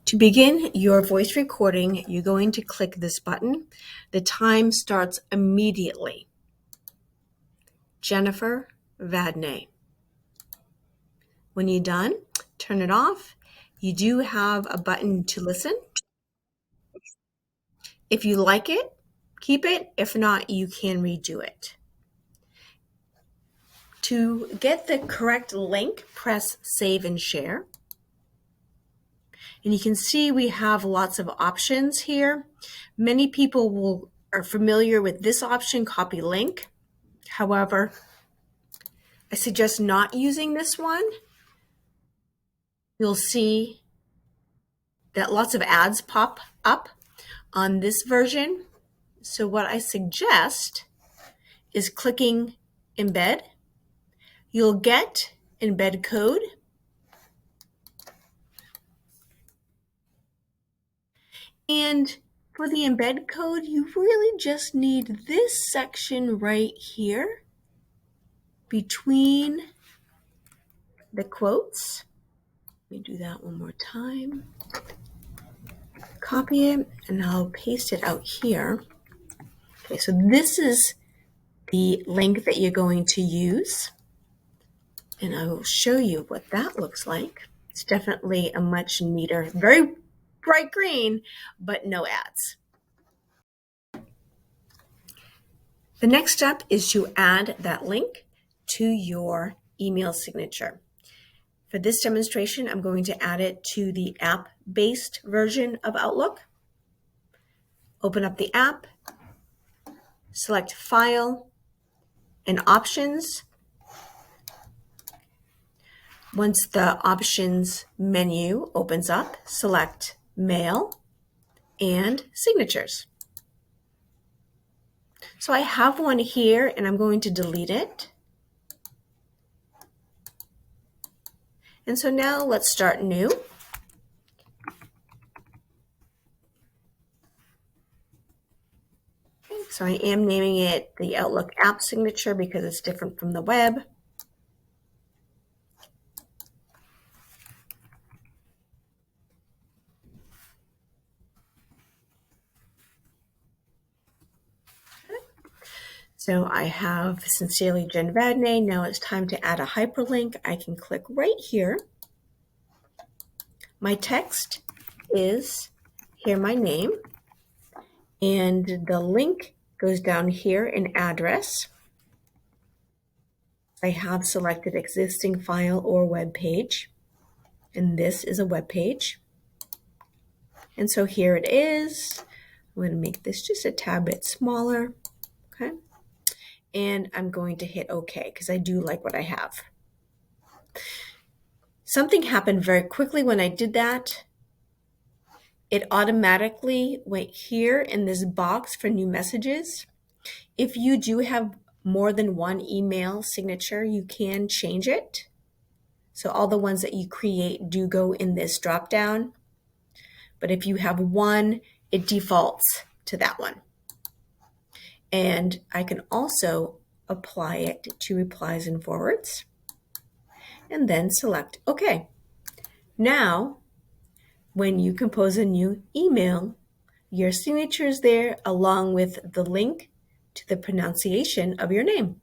To begin your voice recording, you're going to click this button. The time starts immediately. Jennifer Vadney. When you're done, turn it off. You do have a button to listen. If you like it, keep it. If not, you can redo it. To get the correct link, press Save and Share. And you can see we have lots of options here. Many people are familiar with this option, copy link. However, I suggest not using this one. You'll see that lots of ads pop up on this version. So what I suggest is clicking Embed. You'll get embed code. And for the embed code, you really just need this section right here between the quotes. Let me do that one more time. Copy it and I'll paste it out here. Okay, so this is the link that you're going to use. And I will show you what that looks like. It's definitely a much neater, very bright green, but no ads. The next step is to add that link to your email signature. For this demonstration, I'm going to add it to the app-based version of Outlook. Open up the app, select File and Options. Once the Options menu opens up, select Mail and Signatures. So I have one here and I'm going to delete it. And so now let's start new. Okay, so I am naming it the Outlook app signature because it's different from the web. So I have Sincerely Jen Vadney. Now it's time to add a hyperlink. I can click right here. My text is here, my name, and the link goes down here in address. I have selected existing file or web page, and this is a web page. And so here it is. I'm going to make this just a tad bit smaller, okay? And I'm going to hit OK because I do like what I have. Something happened very quickly when I did that. It automatically went here in this box for new messages. If you do have more than one email signature, you can change it. So all the ones that you create do go in this drop down. But if you have one, it defaults to that one. And I can also apply it to replies and forwards and then select OK. Now, when you compose a new email, your signature is there along with the link to the pronunciation of your name.